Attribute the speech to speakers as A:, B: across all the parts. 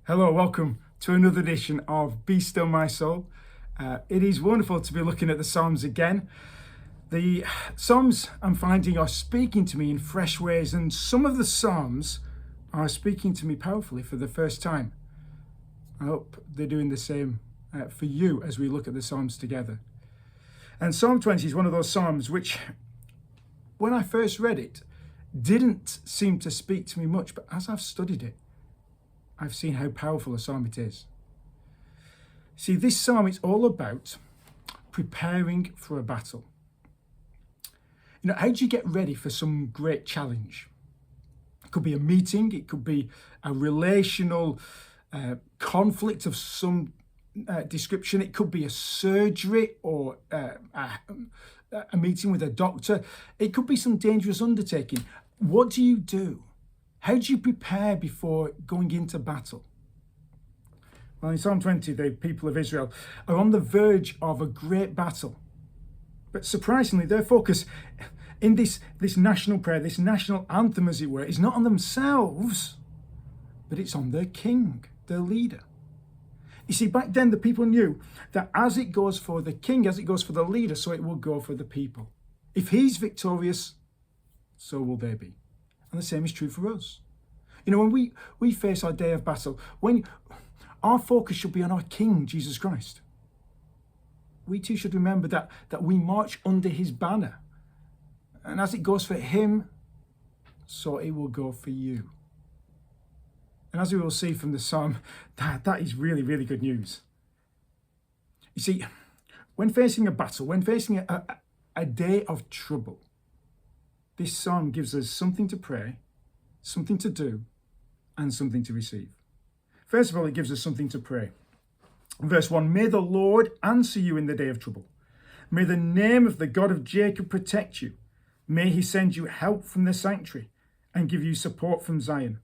A: Hello, welcome to another edition of Be Still My Soul. It is wonderful to be looking at the Psalms again. The Psalms I'm finding are speaking to me in fresh ways, and some of the Psalms are speaking to me powerfully for the first time. I hope they're doing the same for you as we look at the Psalms together. And Psalm 20 is one of those Psalms which, when I first read it, didn't seem to speak to me much, but as I've studied it, I've seen how powerful a psalm it is. See, this psalm is all about preparing for a battle. How do you get ready for some great challenge? It could be a meeting, it could be a relational conflict of some description, it could be a surgery or a meeting with a doctor, it could be some dangerous undertaking. What do you do? How do you prepare before going into battle? Well, in Psalm 20, the people of Israel are on the verge of a great battle. But surprisingly, their focus in this national prayer, this national anthem, as it were, is not on themselves, but it's on their king, their leader. You see, back then, the people knew that as it goes for the king, as it goes for the leader, so it will go for the people. If he's victorious, so will they be. And the same is true for us. When we face our day of battle, when our focus should be on our King, Jesus Christ, we too should remember that we march under his banner. And as it goes for him, so it will go for you. And as we will see from the psalm, that is really, really good news. You see, when facing a battle, when facing a day of trouble, this psalm gives us something to pray, something to do, and something to receive. First of all, it gives us something to pray. Verse 1, may the Lord answer you in the day of trouble. May the name of the God of Jacob protect you. May he send you help from the sanctuary and give you support from Zion.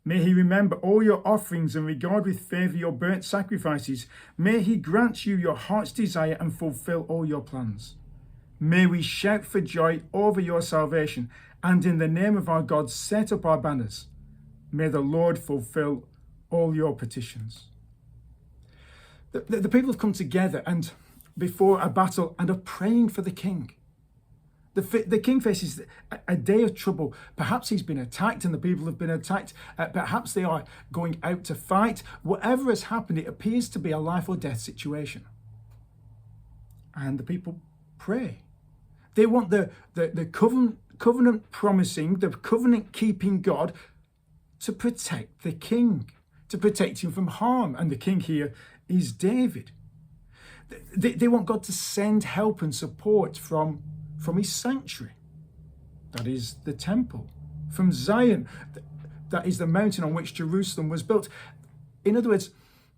A: May he remember all your offerings and regard with favour your burnt sacrifices. May he grant you your heart's desire and fulfill all your plans. May we shout for joy over your salvation, and in the name of our God set up our banners. May the Lord fulfill all your petitions. The people have come together and before a battle and are praying for the king. The king faces a day of trouble. Perhaps he's been attacked and the people have been attacked. Perhaps they are going out to fight. Whatever has happened, it appears to be a life or death situation. And the people pray. They want the covenant promising, the covenant keeping God to protect the king, to protect him from harm. And the king here is David. They want God to send help and support from his sanctuary. That is the temple. From Zion, that is the mountain on which Jerusalem was built. In other words,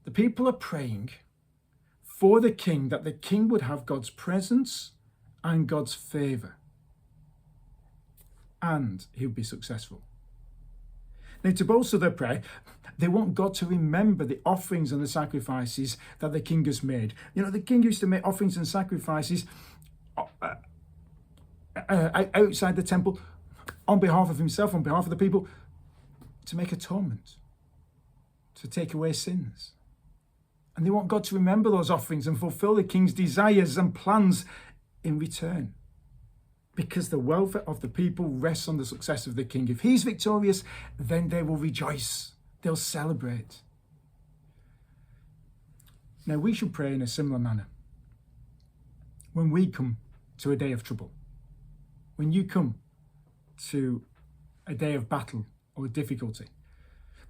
A: the people are praying for the king, that the king would have God's presence and God's favour, and he'll be successful. Now, to bolster their prayer, they want God to remember the offerings and the sacrifices that the king has made. The king used to make offerings and sacrifices outside the temple on behalf of himself, on behalf of the people, to make atonement, to take away sins. And they want God to remember those offerings and fulfill the king's desires and plans in return, because the welfare of the people rests on the success of the king. If he's victorious, then they will rejoice, they'll celebrate. Now, we should pray in a similar manner when we come to a day of trouble, when you come to a day of battle or difficulty.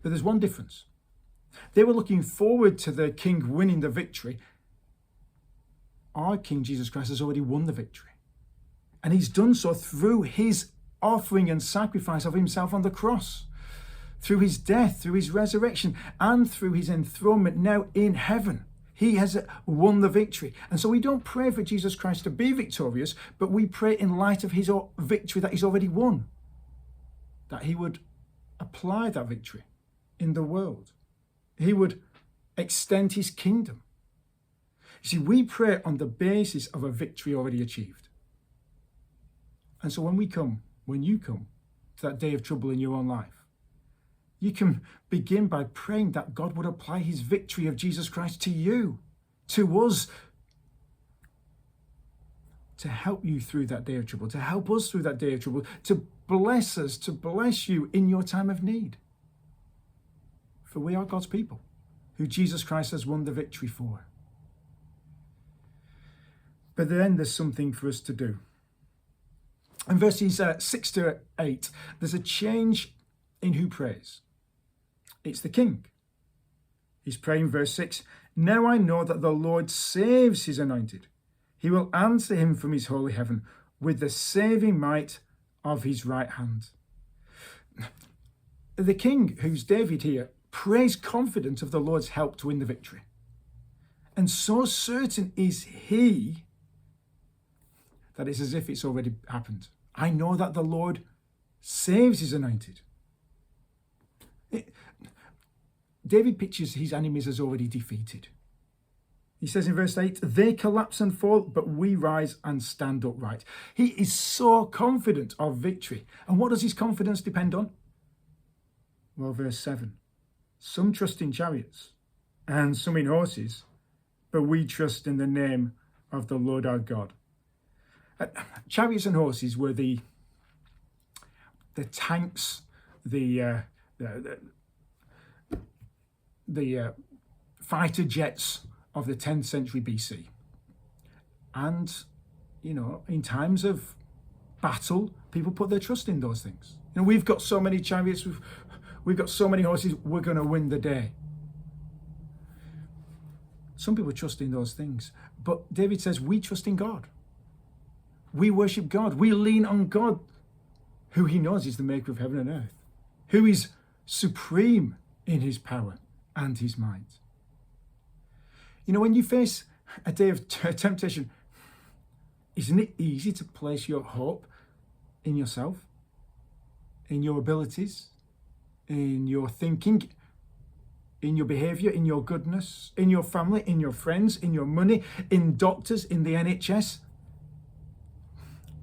A: But there's one difference. They were looking forward to the king winning the victory. Our King Jesus Christ has already won the victory. And he's done so through his offering and sacrifice of himself on the cross, through his death, through his resurrection, and through his enthronement now in heaven. He has won the victory. And so we don't pray for Jesus Christ to be victorious, but we pray in light of his victory that he's already won, that he would apply that victory in the world. He would extend his kingdom. You see, we pray on the basis of a victory already achieved. And so when you come to that day of trouble in your own life, You can begin by praying that God would apply his victory of Jesus Christ to you, to us, to help you through that day of trouble, to help us through that day of trouble, to bless us, to bless you in your time of need. For we are God's people, who Jesus Christ has won the victory for. But then there's something for us to do. In verses 6 to 8, there's a change in who prays. It's the king. He's praying, verse 6, "Now I know that the Lord saves his anointed. He will answer him from his holy heaven with the saving might of his right hand." The king, who's David here, prays confident of the Lord's help to win the victory. And so certain is he that it's as if it's already happened. I know that the Lord saves his anointed. David pictures his enemies as already defeated. He says in verse 8, "They collapse and fall, but we rise and stand upright." He is so confident of victory. And what does his confidence depend on? Well, verse 7, "Some trust in chariots and some in horses, but we trust in the name of the Lord our God." Chariots and horses were the tanks, the fighter jets of the 10th century BC. And, in times of battle, people put their trust in those things. We've got so many chariots, we've got so many horses, we're going to win the day. Some people trust in those things. But David says, we trust in God. We worship God. We lean on God, who he knows is the maker of heaven and earth, who is supreme in his power and his might. When you face a day of temptation, isn't it easy to place your hope in yourself, in your abilities, in your thinking, in your behavior, in your goodness, in your family, in your friends, in your money, in doctors, in the NHS?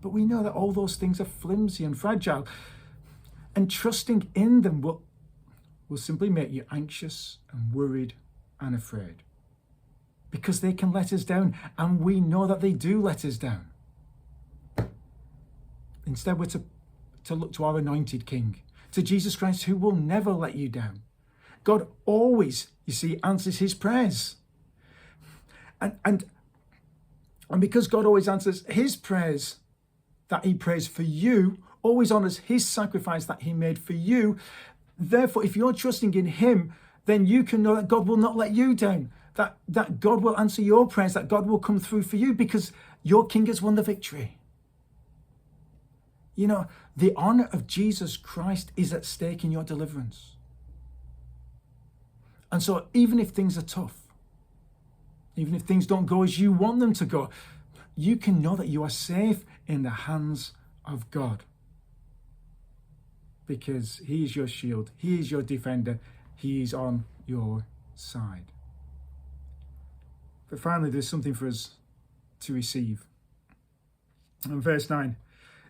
A: But we know that all those things are flimsy and fragile, and trusting in them will simply make you anxious and worried and afraid, because they can let us down, and we know that they do let us down. Instead, we're to look to our anointed King, to Jesus Christ, who will never let you down. God always, answers his prayers. And because God always answers his prayers that he prays for you, always honors his sacrifice that he made for you, therefore, if you're trusting in him, then you can know that God will not let you down, that God will answer your prayers, that God will come through for you, because your King has won the victory. The honor of Jesus Christ is at stake in your deliverance. And so even if things are tough, even if things don't go as you want them to go, you can know that you are safe in the hands of God, because he is your shield, he is your defender, he is on your side. But finally, there's something for us to receive. And verse 9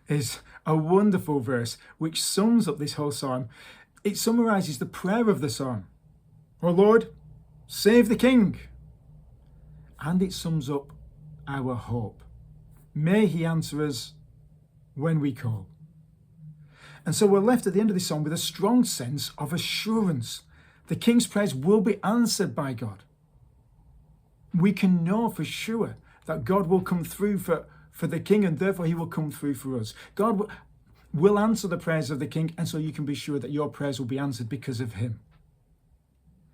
A: is a wonderful verse which sums up this whole psalm. It summarizes the prayer of the psalm. "O Lord, save the king." And it sums up our hope. May he answer us when we call. And so we're left at the end of this psalm with a strong sense of assurance. The king's prayers will be answered by God. We can know for sure that God will come through for the king, and therefore he will come through for us. God will answer the prayers of the king, and so you can be sure that your prayers will be answered because of him.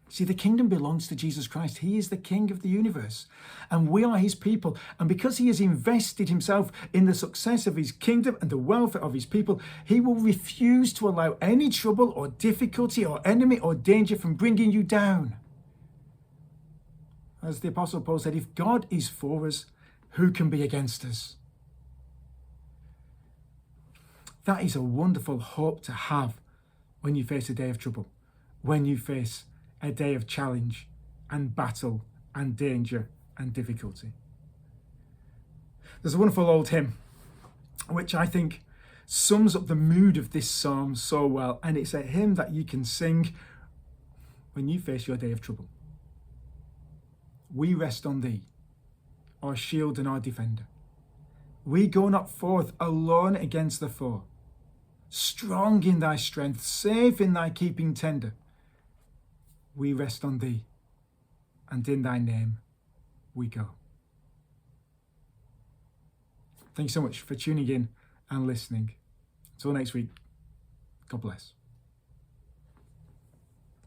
A: See, the kingdom belongs to Jesus Christ. He is the king of the universe, and we are his people. And because he has invested himself in the success of his kingdom and the welfare of his people, he will refuse to allow any trouble or difficulty or enemy or danger from bringing you down. As the Apostle Paul said, if God is for us, who can be against us? That is a wonderful hope to have when you face a day of trouble, when you face a day of challenge and battle and danger and difficulty. There's a wonderful old hymn which I think sums up the mood of this psalm so well, and it's a hymn that you can sing when you face your day of trouble. We rest on thee, our shield and our defender. We go not forth alone against the foe. Strong in thy strength, safe in thy keeping tender. We rest on thee, and in thy name we go. Thanks so much for tuning in and listening. Until next week, God bless.